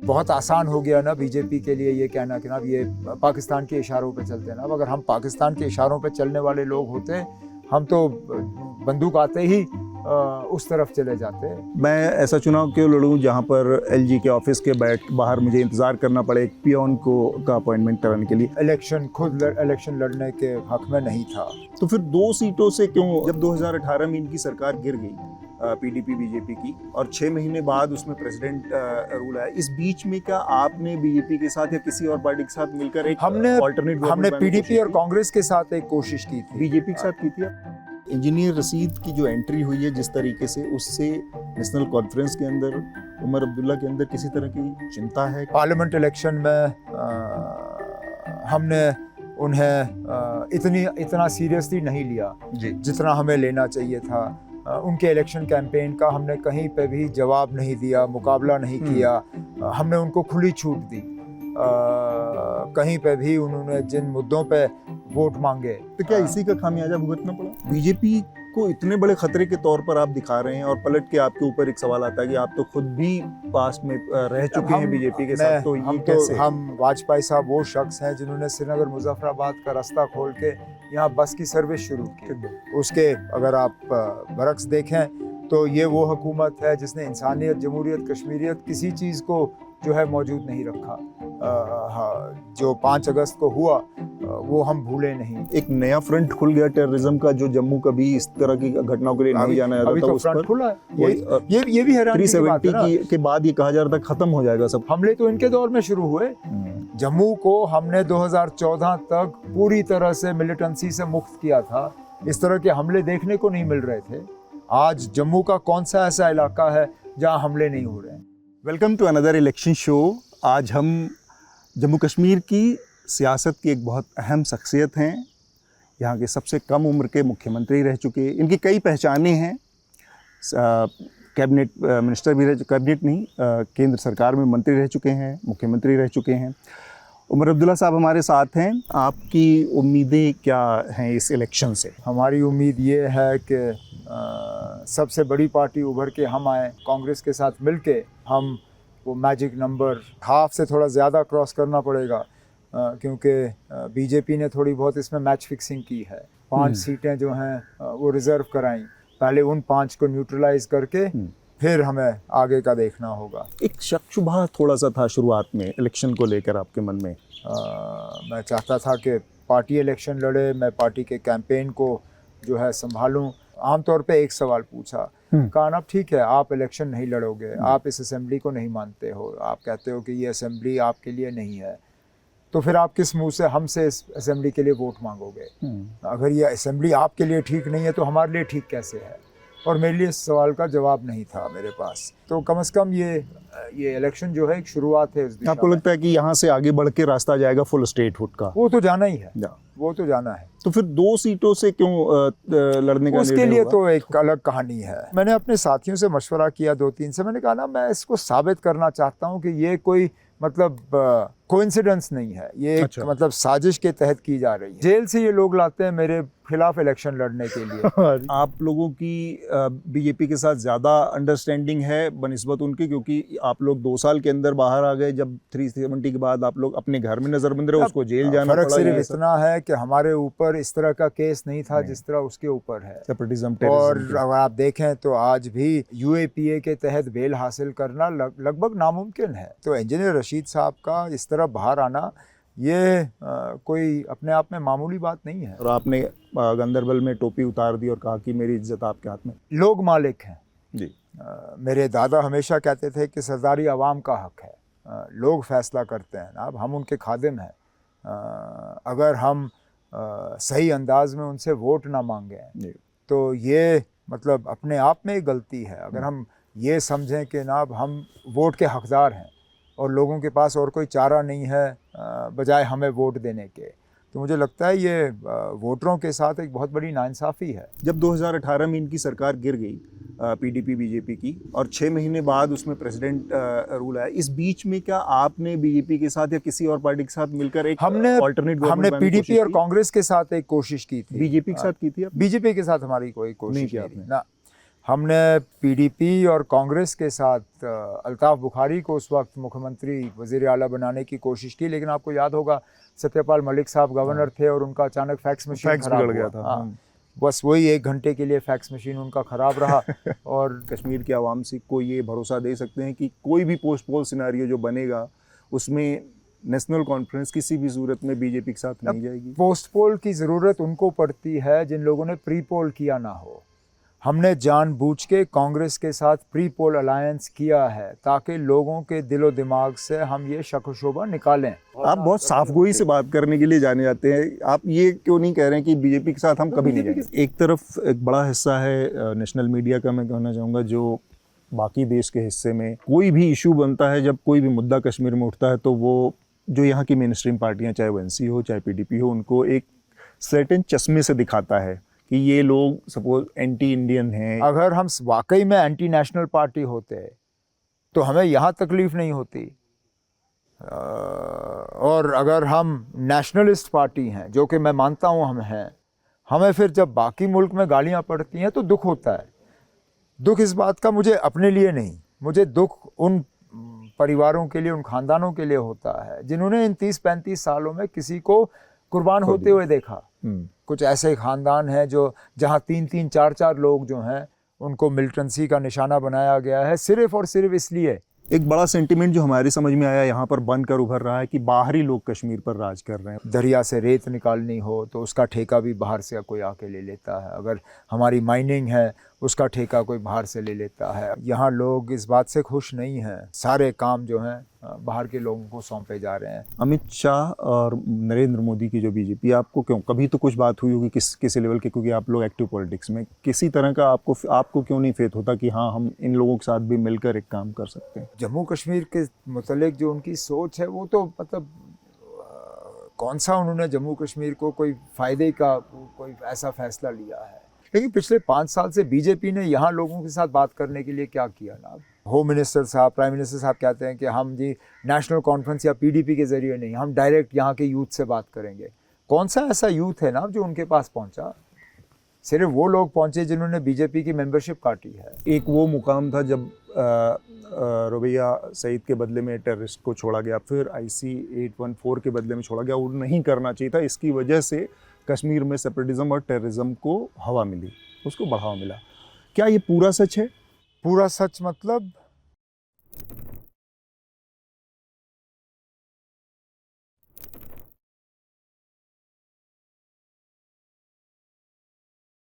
बहुत आसान हो गया ना बीजेपी के लिए ये कहना कि ना ये पाकिस्तान के इशारों पे चलते हैं ना। अब अगर हम पाकिस्तान के इशारों पे चलने वाले लोग होते, हम तो बंदूक आते ही उस तरफ चले जाते। मैं ऐसा चुनाव क्यों लड़ूं जहां पर एलजी के ऑफिस के बाहर मुझे इंतजार करना पड़े एक पियोन का अपॉइंटमेंट कराने के लिए। इलेक्शन लड़ने के हक में नहीं था। तो फिर 2 सीटों से क्यों, जब 2018 में इनकी सरकार गिर गई पीडीपी बीजेपी की, और 6 महीने बाद उसमें प्रेसिडेंट रूल आया, इस बीच में क्या आपने बीजेपी के साथ या किसी और पार्टी के साथ मिलकर एक हमने पीडीपी और कांग्रेस के साथ एक कोशिश की थी, बीजेपी के साथ की थी। इंजीनियर रशीद की जो एंट्री हुई है जिस तरीके से, उससे नेशनल कॉन्फ्रेंस के अंदर उमर अब्दुल्ला के अंदर किसी तरह की चिंता है? पार्लियामेंट इलेक्शन में हमने उन्हें इतना सीरियसली नहीं लिया जितना हमें लेना चाहिए था। उनके इलेक्शन कैंपेन का हमने कहीं पे भी जवाब नहीं दिया, मुकाबला नहीं किया। हमने उनको खुली छूट दी। कहीं पे भी उन्होंने जिन मुद्दों पे वोट मांगे, तो क्या इसी का खामियाजा भुगतना पड़ा? बीजेपी को इतने बड़े खतरे के तौर पर आप दिखा रहे हैं, और पलट के आपके ऊपर एक सवाल आता है कि आप तो खुद भी पास में रह चुके हैं बीजेपी के साथ, तो ये कैसे? हम वाजपेयी साहब वो शख्स हैं जिन्होंने श्रीनगर मुजफ्फराबाद का रास्ता खोल के यहाँ बस की सर्विस शुरू की। उसके अगर आप बरक्स देखें तो ये वो हुकूमत है जिसने इंसानियत, जमहूरियत, कश्मीरियत किसी चीज़ को जो है मौजूद नहीं रखा। जो 5 अगस्त को हुआ वो हम भूले नहीं। एक नया फ्रंट खुल गया टेररिज्म का, जो जम्मू कभी इस तरह की घटनाओं के लिए नहीं जाना जाता था। तो फ्रंट खुला है। ये भी हैरानी की बात है ना। 370 के बाद ये कहा जा रहा था खत्म हो जाएगा सब। हमले तो इनके दौर में शुरू हुए। जम्मू को हमने 2014 तक पूरी तरह से मिलिटेंसी से मुक्त किया था। इस तरह के हमले देखने को नहीं मिल रहे थे। आज जम्मू का कौन सा ऐसा इलाका है जहां हमले नहीं हो रहे हैं? Welcome to another election show. आज हम जम्मू कश्मीर की सियासत की एक बहुत अहम शख्सियत हैं। यहाँ के सबसे कम उम्र के मुख्यमंत्री रह चुके, इनकी कई पहचानें हैं। कैबिनेट मिनिस्टर भी कैबिनेट नहीं, केंद्र सरकार में मंत्री रह चुके हैं, मुख्यमंत्री रह चुके हैं। उमर अब्दुल्ला साहब हमारे साथ हैं। आपकी उम्मीदें क्या हैं इस इलेक्शन से? हमारी उम्मीद ये है कि सबसे बड़ी पार्टी उभर के हम आए, कांग्रेस के साथ मिलके हम वो मैजिक नंबर हाफ से थोड़ा ज़्यादा क्रॉस करना पड़ेगा, क्योंकि बीजेपी ने थोड़ी बहुत इसमें मैच फिक्सिंग की है। 5 सीटें जो हैं वो रिज़र्व कराई। पहले उन 5 को न्यूट्रलाइज करके फिर हमें आगे का देखना होगा। एक शक शुबा थोड़ा सा था शुरुआत में इलेक्शन को लेकर आपके मन में? मैं चाहता था कि पार्टी इलेक्शन लड़े, मैं पार्टी के कैंपेन को जो है संभालूं। आमतौर पे एक सवाल पूछा, कहा ना ठीक है आप इलेक्शन नहीं लड़ोगे, आप इस असेंबली को नहीं मानते हो, आप कहते हो कि ये असेंबली आपके लिए नहीं है, तो फिर आप किस मुंह से हमसे इस असेंबली के लिए वोट मांगोगे? अगर ये असेंबली आपके लिए ठीक नहीं है तो हमारे लिए ठीक कैसे है? और मेरे लिए इस सवाल का जवाब नहीं था मेरे पास। तो कम से कम ये इलेक्शन जो है एक शुरुआत है। आपको लगता है कि यहाँ से आगे बढ़ के रास्ता जाएगा फुल स्टेटहुड का? वो तो जाना ही है, वो तो जाना है। तो फिर 2 सीटों से क्यों लड़ने का? उसके लिए तो एक अलग कहानी है। मैंने अपने साथियों से मशवरा किया 2-3 से। मैंने कहा ना मैं इसको साबित करना चाहता हूँ कि ये कोई मतलब कोइंसिडेंस नहीं है, ये एक मतलब साजिश के तहत की जा रही है। जेल से ये लोग लाते हैं मेरे खिलाफ इलेक्शन लड़ने के लिए। आप लोगों की बीजेपी के साथ ज़्यादा अंडरस्टैंडिंग है बनिस्बत उनकी, क्योंकि आप लोग 2 साल के अंदर बाहर आ गए। जब 370 के बाद आप लोग अपने घर में नजरबंद रहे, उसको जेल जाना पड़ा। फर्क सिर्फ इतना है कि हमारे ऊपर इस तरह का केस नहीं था जिस तरह उसके ऊपर है। और अगर आप देखें तो आज भी UAPA के तहत बेल हासिल करना लगभग नामुमकिन है। तो इंजीनियर रशीद साहब का इस तरह बाहर आना ये कोई अपने आप में मामूली बात नहीं है। और आपने गंदरबल में टोपी उतार दी और कहा कि मेरी इज्जत आपके हाथ में। लोग मालिक हैं जी। मेरे दादा हमेशा कहते थे कि सरदारी आवाम का हक है, लोग फैसला करते हैं। अब हम उनके खादिम हैं। अगर हम सही अंदाज में उनसे वोट ना मांगें तो ये मतलब अपने आप में एक गलती है। अगर हम ये समझें कि ना हम वोट के हकदार हैं और लोगों के पास और कोई चारा नहीं है बजाय हमें वोट देने के, तो मुझे लगता है ये वोटरों के साथ एक बहुत बड़ी नाइंसाफ़ी है। जब 2018 में इनकी सरकार गिर गई पीडीपी बीजेपी की, और 6 महीने बाद उसमें प्रेसिडेंट रूल आया, इस बीच में क्या आपने बीजेपी के साथ या किसी और पार्टी के साथ मिलकर एक हमने पीडीपी और कांग्रेस के साथ एक कोशिश की थी। बीजेपी के साथ की थी? बीजेपी के साथ हमारी कोई कोशिश नहीं थी ना। हमने पीडीपी और कांग्रेस के साथ अल्ताफ बुखारी को उस वक्त मुख्यमंत्री वज़ीर आला बनाने की कोशिश की, लेकिन आपको याद होगा सत्यपाल मलिक साहब गवर्नर थे और उनका अचानक फैक्स मशीन खराब गया हुआ था। हाँ, बस वही 1 घंटे के लिए फैक्स मशीन उनका ख़राब रहा। और कश्मीर की आवाम से को ये भरोसा दे सकते हैं कि कोई भी पोस्ट पोल सिनारियो जो बनेगा उसमें नेशनल कॉन्फ्रेंस किसी भी सूरत में बीजेपी के साथ नहीं जाएगी। पोस्ट पोल की ज़रूरत उनको पड़ती है जिन लोगों ने प्री पोल किया ना हो। हमने जानबूझ के कांग्रेस के साथ प्री पोल अलायंस किया है ताकि लोगों के दिलो दिमाग से हम ये शक व शुबा निकालें। आप बहुत साफगोई से बात करने के लिए जाने जाते हैं, आप ये क्यों नहीं कह रहे हैं कि बीजेपी के साथ हम कभी नहीं जाएंगे? एक तरफ एक बड़ा हिस्सा है नेशनल मीडिया का, मैं कहना चाहूँगा, जो बाकी देश के हिस्से में कोई भी इशू बनता है, जब कोई भी मुद्दा कश्मीर में उठता है, तो वो जो यहाँ की मेन स्ट्रीम पार्टियाँ, चाहे वो एनसी हो चाहे पीडीपी हो, उनको एक सर्टेन चश्मे से दिखाता है कि ये लोग सपोज एंटी इंडियन हैं। अगर हम वाकई में एंटी नेशनल पार्टी होते तो हमें यहाँ तकलीफ़ नहीं होती, और अगर हम नेशनलिस्ट पार्टी हैं, जो कि मैं मानता हूँ हम हैं, हमें फिर जब बाकी मुल्क में गालियाँ पड़ती हैं तो दुख होता है। दुख इस बात का मुझे अपने लिए नहीं, मुझे दुख उन परिवारों के लिए, उन ख़ानदानों के लिए होता है जिन्होंने इन 30-35 सालों में किसी को कुर्बान होते हुए देखा। कुछ ऐसे ख़ानदान हैं जो जहाँ 3-3, 4-4 लोग जो हैं उनको मिलिटेंसी का निशाना बनाया गया है सिर्फ़ और सिर्फ इसलिए। एक बड़ा सेंटिमेंट जो हमारी समझ में आया यहाँ पर बनकर उभर रहा है कि बाहरी लोग कश्मीर पर राज कर रहे हैं। दरिया से रेत निकालनी हो तो उसका ठेका भी बाहर से कोई आके ले लेता है, अगर हमारी माइनिंग है उसका ठेका कोई बाहर से ले लेता है। यहाँ लोग इस बात से खुश नहीं हैं, सारे काम जो हैं बाहर के लोगों को सौंपे जा रहे हैं। अमित शाह और नरेंद्र मोदी की जो बीजेपी, आपको क्यों कभी तो कुछ बात हुई होगी किसी लेवल के, क्योंकि आप लोग एक्टिव पॉलिटिक्स में, किसी तरह का आपको क्यों नहीं फेथ होता कि हाँ हम इन लोगों के साथ भी मिलकर एक काम कर सकते हैं? जम्मू कश्मीर के मुतल्लिक जो उनकी सोच है वो तो मतलब कौन सा उन्होंने जम्मू कश्मीर को कोई फ़ायदे का कोई ऐसा फ़ैसला लिया है। लेकिन पिछले 5 साल से बीजेपी ने यहाँ लोगों के साथ बात करने के लिए क्या किया ना। होम मिनिस्टर साहब, प्राइम मिनिस्टर साहब कहते हैं कि हम जी नेशनल कॉन्फ्रेंस या पीडीपी के ज़रिए नहीं, हम डायरेक्ट यहाँ के यूथ से बात करेंगे। कौन सा ऐसा यूथ है ना जो उनके पास पहुँचा? सिर्फ वो लोग पहुँचे जिन्होंने बीजेपी की मेंबरशिप काटी है। एक वो मुकाम था जब रबिया सईद के बदले में टेररिस्ट को छोड़ा गया, फिर IC 814 के बदले में छोड़ा गया। वो नहीं करना चाहिए था, इसकी वजह से कश्मीर में सेपरेटिज्म और टेररिज्म को हवा मिली, उसको बढ़ावा मिला। क्या ये पूरा सच है? पूरा सच मतलब